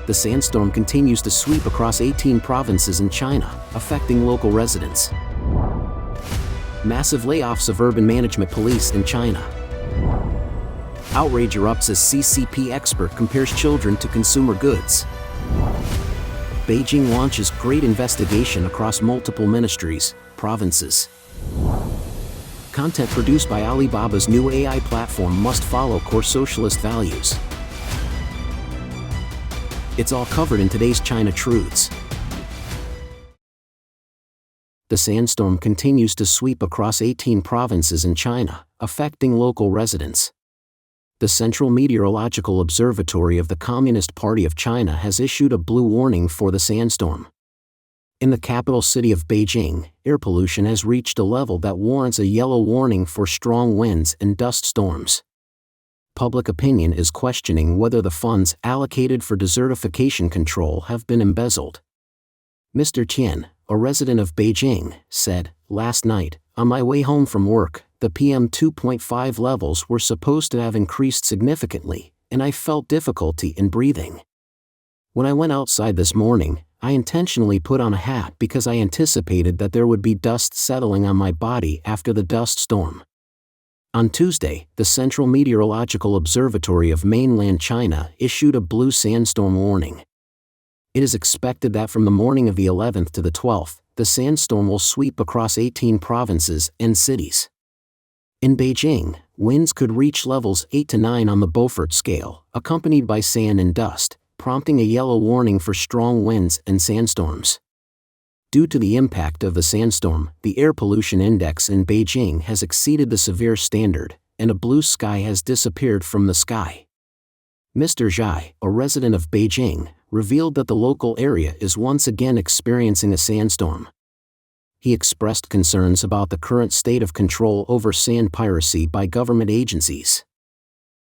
the sandstorm continues to sweep across 18 provinces in China, affecting local residents. Massive layoffs of urban management police in China. Outrage erupts as CCP expert compares children to consumer goods. Beijing launches great investigation across multiple ministries, provinces. Content produced by Alibaba's new AI platform must follow core socialist values. It's all covered in today's China Truths. The sandstorm continues to sweep across 18 provinces in China, affecting local residents. The Central Meteorological Observatory of the Communist Party of China has issued a blue warning for the sandstorm. In the capital city of Beijing, air pollution has reached a level that warrants a yellow warning for strong winds and dust storms. Public opinion is questioning whether the funds allocated for desertification control have been embezzled. Mr. Qian, a resident of Beijing, said, "Last night, on my way home from work, the PM 2.5 levels were supposed to have increased significantly, and I felt difficulty in breathing. When I went outside this morning, I intentionally put on a hat because I anticipated that there would be dust settling on my body after the dust storm." On Tuesday, the Central Meteorological Observatory of mainland China issued a blue sandstorm warning. It is expected that from the morning of the 11th to the 12th, the sandstorm will sweep across 18 provinces and cities. In Beijing, winds could reach levels 8 to 9 on the Beaufort scale, accompanied by sand and dust, prompting a yellow warning for strong winds and sandstorms. Due to the impact of the sandstorm, the air pollution index in Beijing has exceeded the severe standard, and a blue sky has disappeared from the sky. Mr. Zhai, a resident of Beijing, revealed that the local area is once again experiencing a sandstorm. He expressed concerns about the current state of control over sand piracy by government agencies.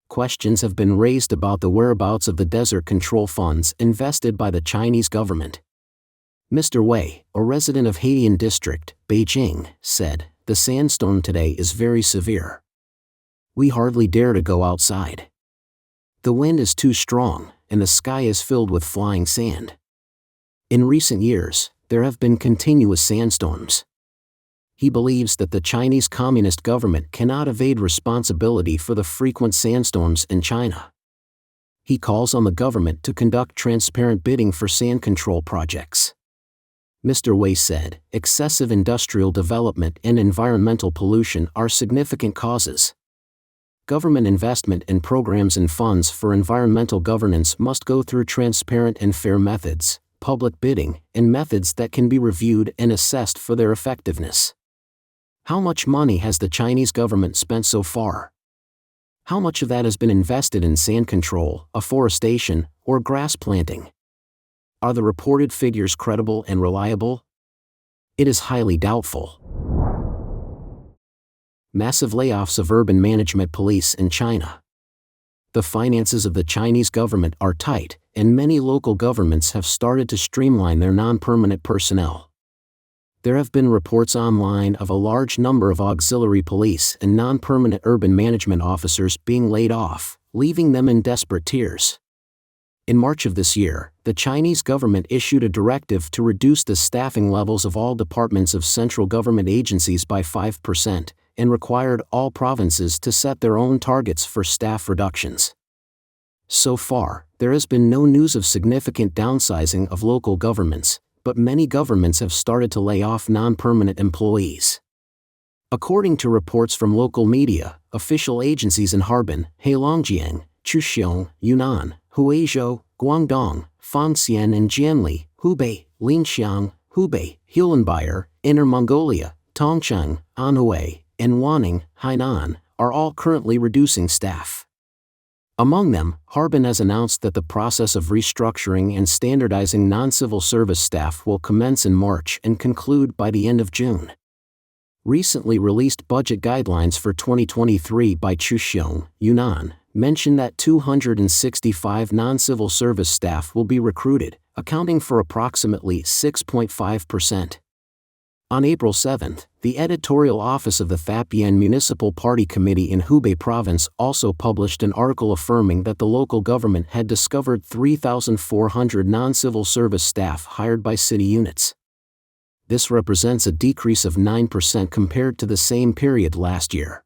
Questions have been raised about the whereabouts of the desert control funds invested by the Chinese government. Mr. Wei, a resident of Haidian District, Beijing, said, "The sandstorm today is very severe. We hardly dare to go outside. The wind is too strong, and the sky is filled with flying sand. In recent years, there have been continuous sandstorms." He believes that the Chinese Communist government cannot evade responsibility for the frequent sandstorms in China. He calls on the government to conduct transparent bidding for sand control projects. Mr. Wei said, "Excessive industrial development and environmental pollution are significant causes. Government investment in programs and funds for environmental governance must go through transparent and fair methods, public bidding, and methods that can be reviewed and assessed for their effectiveness." How much money has the Chinese government spent so far? How much of that has been invested in sand control, afforestation, or grass planting? Are the reported figures credible and reliable? It is highly doubtful. Massive layoffs of urban management police in China. The finances of the Chinese government are tight, and many local governments have started to streamline their non-permanent personnel. There have been reports online of a large number of auxiliary police and non-permanent urban management officers being laid off, leaving them in desperate tears. In March of this year, the Chinese government issued a directive to reduce the staffing levels of all departments of central government agencies by 5%, and required all provinces to set their own targets for staff reductions. So far, there has been no news of significant downsizing of local governments, but many governments have started to lay off non-permanent employees. According to reports from local media, official agencies in Harbin, Heilongjiang, Chuxiong, Yunnan, Huizhou, Guangdong, Fangxian and Jianli, Hubei, Linxiang, Hubei, Hulinbyer, Inner Mongolia, Tongcheng, Anhui, and Wanning, Hainan, are all currently reducing staff. Among them, Harbin has announced that the process of restructuring and standardizing non-civil service staff will commence in March and conclude by the end of June. Recently released budget guidelines for 2023 by Chuxiong, Yunnan, mention that 265 non-civil service staff will be recruited, accounting for approximately 6.5%. On April 7, the editorial office of the Tapian Municipal Party Committee in Hubei Province also published an article affirming that the local government had discovered 3,400 non-civil service staff hired by city units. This represents a decrease of 9% compared to the same period last year.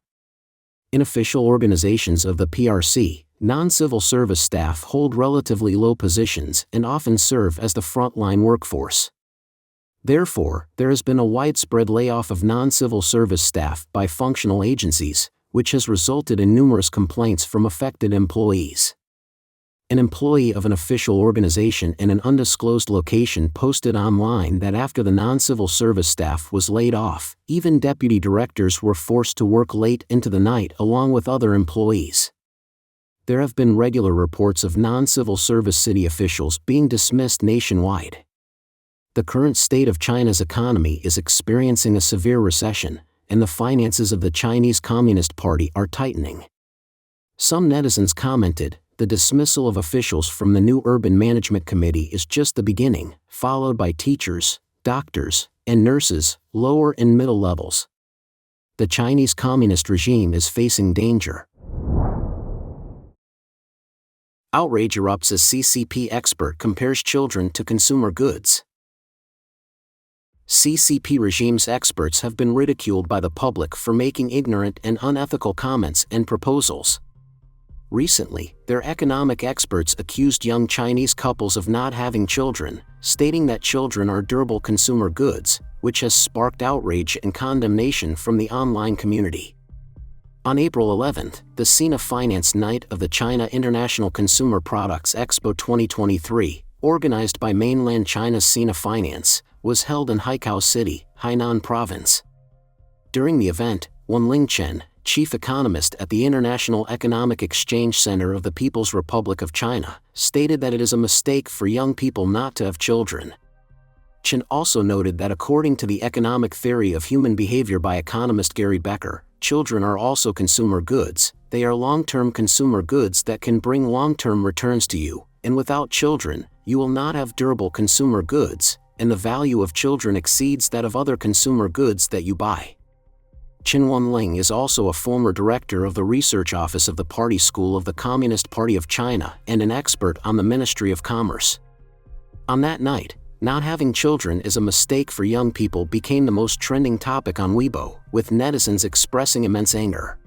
In official organizations of the PRC, non-civil service staff hold relatively low positions and often serve as the frontline workforce. Therefore, there has been a widespread layoff of non-civil service staff by functional agencies, which has resulted in numerous complaints from affected employees. An employee of an official organization in an undisclosed location posted online that after the non-civil service staff was laid off, even deputy directors were forced to work late into the night along with other employees. There have been regular reports of non-civil service city officials being dismissed nationwide. The current state of China's economy is experiencing a severe recession, and the finances of the Chinese Communist Party are tightening. Some netizens commented, the dismissal of officials from the new Urban Management Committee is just the beginning, followed by teachers, doctors, and nurses, lower and middle levels. The Chinese Communist regime is facing danger. Outrage erupts as CCP expert compares children to consumer goods. CCP regime's experts have been ridiculed by the public for making ignorant and unethical comments and proposals. Recently, their economic experts accused young Chinese couples of not having children, stating that children are durable consumer goods, which has sparked outrage and condemnation from the online community. On April 11, the Sina Finance Night of the China International Consumer Products Expo 2023, organized by mainland China's Sina Finance, was held in Haikou City, Hainan Province. During the event, Wenling Chen, chief economist at the International Economic Exchange Center of the People's Republic of China, stated that it is a mistake for young people not to have children. Chen also noted that according to the economic theory of human behavior by economist Gary Becker, children are also consumer goods. They are long-term consumer goods that can bring long-term returns to you, and without children, you will not have durable consumer goods, and the value of children exceeds that of other consumer goods that you buy. Chen Wenling is also a former director of the research office of the Party School of the Communist Party of China and an expert on the Ministry of Commerce. On that night, not having children is a mistake for young people became the most trending topic on Weibo, with netizens expressing immense anger.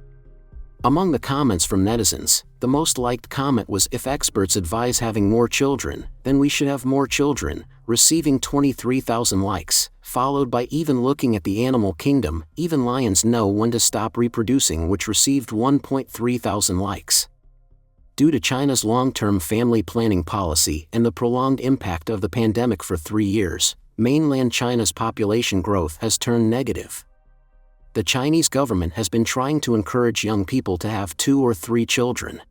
Among the comments from netizens, the most liked comment was if experts advise having more children, then we should have more children, receiving 23,000 likes, followed by even looking at the animal kingdom, even lions know when to stop reproducing, which received 1.3 thousand likes. Due to China's long-term family planning policy and the prolonged impact of the pandemic for 3 years, mainland China's population growth has turned negative. The Chinese government has been trying to encourage young people to have 2 or 3 children.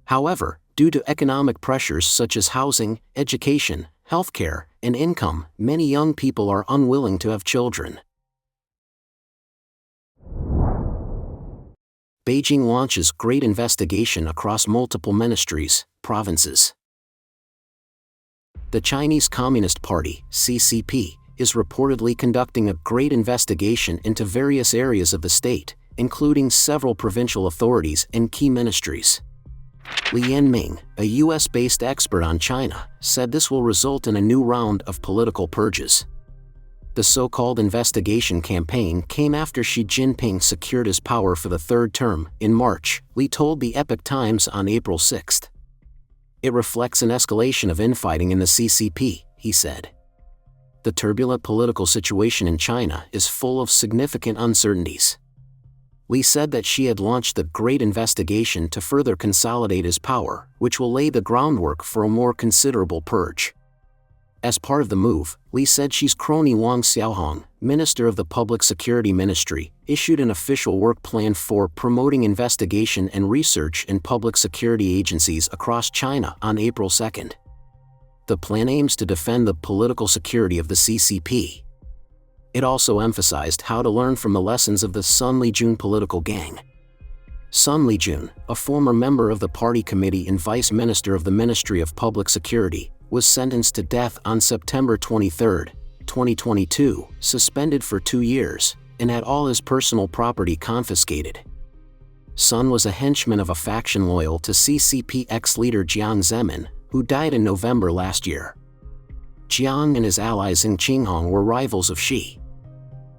However, due to economic pressures such as housing, education, healthcare, and income, many young people are unwilling to have children. Beijing launches great investigation across multiple ministries, provinces. The Chinese Communist Party, CCP, is reportedly conducting a great investigation into various areas of the state, including several provincial authorities and key ministries. Li Yanming, a US-based expert on China, said this will result in a new round of political purges. The so-called investigation campaign came after Xi Jinping secured his power for the 3rd term in March, Li told the Epoch Times on April 6. It reflects an escalation of infighting in the CCP, he said. The turbulent political situation in China is full of significant uncertainties. Li said that Xi had launched the Great Investigation to further consolidate his power, which will lay the groundwork for a more considerable purge. As part of the move, Li said Xi's crony Wang Xiaohong, Minister of the Public Security Ministry, issued an official work plan for promoting investigation and research in public security agencies across China on April 2. The plan aims to defend the political security of the CCP. It also emphasized how to learn from the lessons of the Sun Lijun political gang. Sun Lijun, a former member of the party committee and vice minister of the Ministry of Public Security, was sentenced to death on September 23, 2022, suspended for 2 years, and had all his personal property confiscated. Sun was a henchman of a faction loyal to CCP ex-leader Jiang Zemin, who died in November last year. Jiang and his allies in Qinghong were rivals of Xi,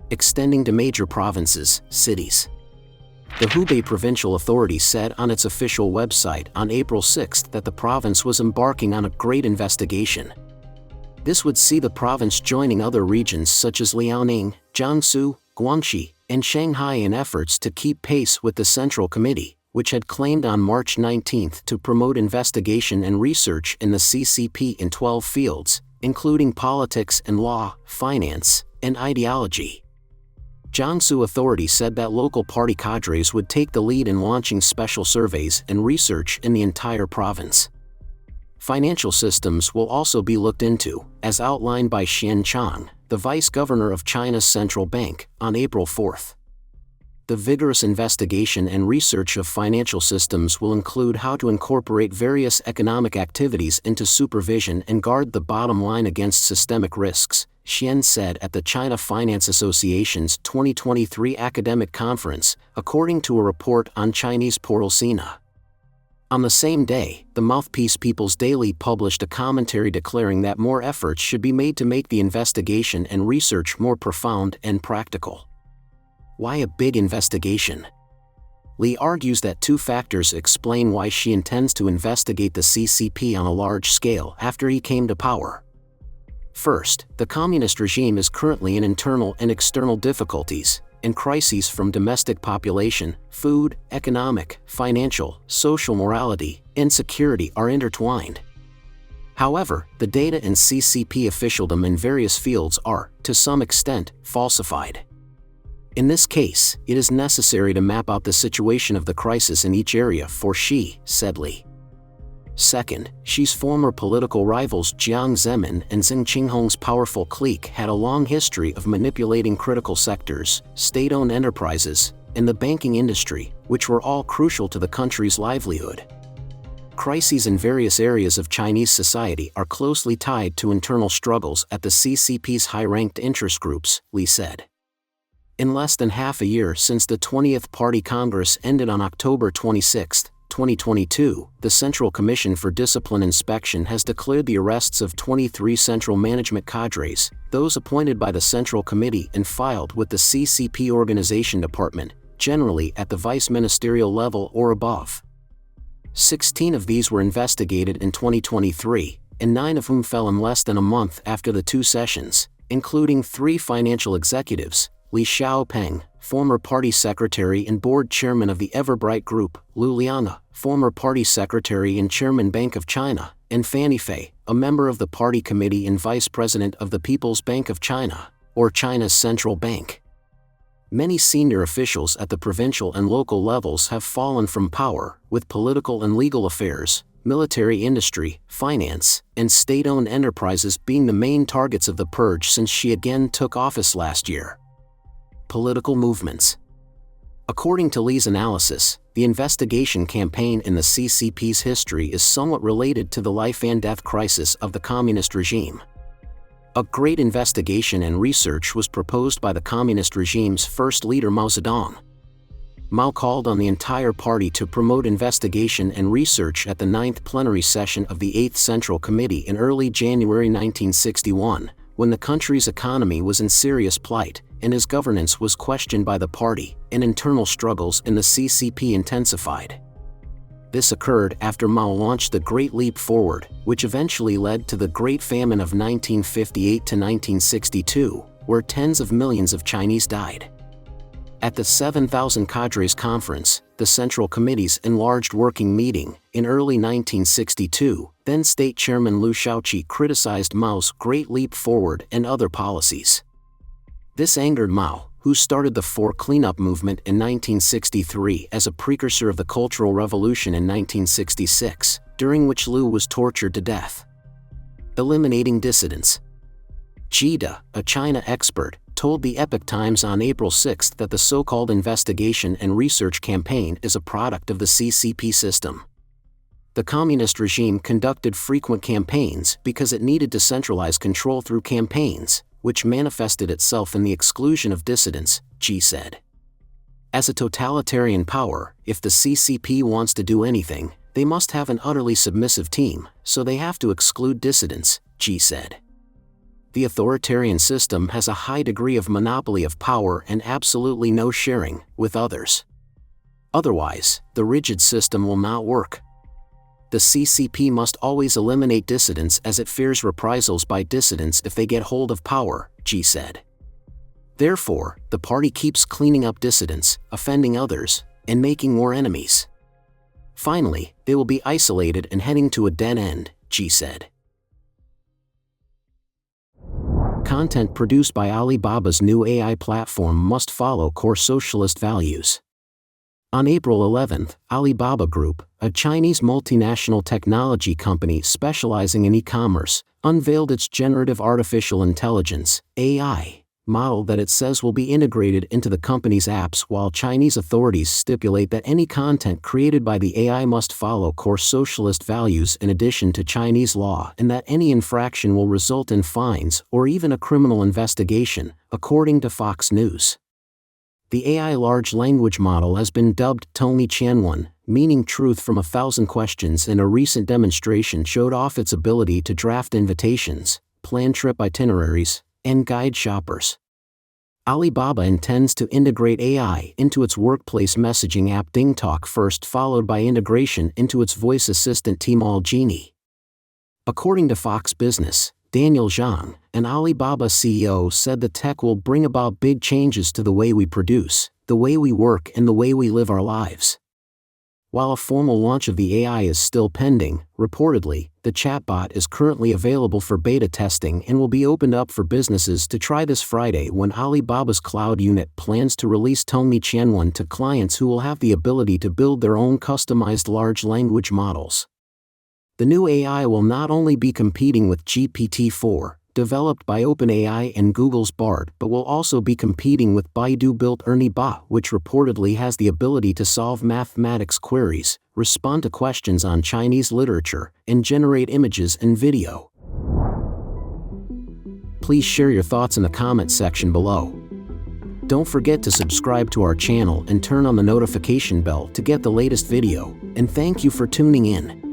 extending to major provinces, cities. The Hubei Provincial Authority said on its official website on April 6 that the province was embarking on a great investigation. This would see the province joining other regions such as Liaoning, Jiangsu, Guangxi, and Shanghai in efforts to keep pace with the Central Committee, which had claimed on March 19 to promote investigation and research in the CCP in 12 fields, including politics and law, finance, and ideology. Jiangsu authorities said that local party cadres would take the lead in launching special surveys and research in the entire province. Financial systems will also be looked into, as outlined by Xian Chang, the vice governor of China's central bank, on April 4. The vigorous investigation and research of financial systems will include how to incorporate various economic activities into supervision and guard the bottom line against systemic risks, Xian said at the China Finance Association's 2023 academic conference, according to a report on Chinese portal Sina. On the same day, the mouthpiece People's Daily published a commentary declaring that more efforts should be made to make the investigation and research more profound and practical. Why a big investigation? Li argues that 2 factors explain why Xi intends to investigate the CCP on a large scale after he came to power. First, the communist regime is currently in internal and external difficulties, and crises from domestic population, food, economic, financial, social morality, and security are intertwined. However, the data in CCP officialdom in various fields are, to some extent, falsified. In this case, it is necessary to map out the situation of the crisis in each area for Xi, said Li. Second, Xi's former political rivals Jiang Zemin and Xing Qinghong's powerful clique had a long history of manipulating critical sectors, state-owned enterprises, and the banking industry, which were all crucial to the country's livelihood. Crises in various areas of Chinese society are closely tied to internal struggles at the CCP's high-ranked interest groups, Li said. In less than half a year since the 20th Party Congress ended on October 26, 2022, the Central Commission for Discipline Inspection has declared the arrests of 23 central management cadres, those appointed by the Central Committee and filed with the CCP Organization Department, generally at the vice ministerial level or above. 16 of these were investigated in 2023, and 9 of whom fell in less than a month after the 2 sessions, including 3 financial executives, Li Xiaopeng, former party secretary and board chairman of the Everbright Group, Lu Lianga, former party secretary and chairman Bank of China, and Fanny Fei, a member of the party committee and vice president of the People's Bank of China, or China's central bank. Many senior officials at the provincial and local levels have fallen from power, with political and legal affairs, military industry, finance, and state-owned enterprises being the main targets of the purge since Xi again took office last year. Political movements. According to Li's analysis, the investigation campaign in the CCP's history is somewhat related to the life and death crisis of the communist regime. A great investigation and research was proposed by the communist regime's first leader Mao Zedong. Mao called on the entire party to promote investigation and research at the 9th plenary session of the 8th Central Committee in early January 1961, when the country's economy was in serious plight, and his governance was questioned by the party, and internal struggles in the CCP intensified. This occurred after Mao launched the Great Leap Forward, which eventually led to the Great Famine of 1958 to 1962, where tens of millions of Chinese died. At the 7,000 Cadres Conference, the Central Committee's enlarged working meeting, in early 1962, then State Chairman Liu Shaoqi criticized Mao's Great Leap Forward and other policies. This angered Mao, who started the Four Cleanup movement in 1963 as a precursor of the Cultural Revolution in 1966, during which Liu was tortured to death. Eliminating dissidents. Jida, a China expert, told the Epoch Times on April 6 that the so-called investigation and research campaign is a product of the CCP system. The communist regime conducted frequent campaigns because it needed to centralize control through campaigns, which manifested itself in the exclusion of dissidents, Xi said. As a totalitarian power, if the CCP wants to do anything, they must have an utterly submissive team, so they have to exclude dissidents, Xi said. The authoritarian system has a high degree of monopoly of power and absolutely no sharing with others. Otherwise, the rigid system will not work. The CCP must always eliminate dissidents as it fears reprisals by dissidents if they get hold of power, Xi said. Therefore, the party keeps cleaning up dissidents, offending others, and making more enemies. Finally, they will be isolated and heading to a dead end, Xi said. Content produced by Alibaba's new AI platform must follow core socialist values. On April 11, Alibaba Group, a Chinese multinational technology company specializing in e-commerce, unveiled its generative artificial intelligence (AI) model that it says will be integrated into the company's apps, while Chinese authorities stipulate that any content created by the AI must follow core socialist values in addition to Chinese law, and that any infraction will result in fines or even a criminal investigation, according to Fox News. The AI large language model has been dubbed Tongli Qianwen, meaning truth from 1,000 questions, and a recent demonstration showed off its ability to draft invitations, plan trip itineraries, and guide shoppers. Alibaba intends to integrate AI into its workplace messaging app DingTalk first, followed by integration into its voice assistant Tmall Genie. According to Fox Business, Daniel Zhang, an Alibaba CEO, said the tech will bring about big changes to the way we produce, the way we work, and the way we live our lives. While a formal launch of the AI is still pending, reportedly, the chatbot is currently available for beta testing and will be opened up for businesses to try this Friday, when Alibaba's cloud unit plans to release Tongli Qianwen to clients who will have the ability to build their own customized large language models. The new AI will not only be competing with GPT-4, developed by OpenAI and Google's Bard, but will also be competing with Baidu-built Ernie Ba, which reportedly has the ability to solve mathematics queries, respond to questions on Chinese literature, and generate images and video. Please share your thoughts in the comment section below. Don't forget to subscribe to our channel and turn on the notification bell to get the latest video, and thank you for tuning in.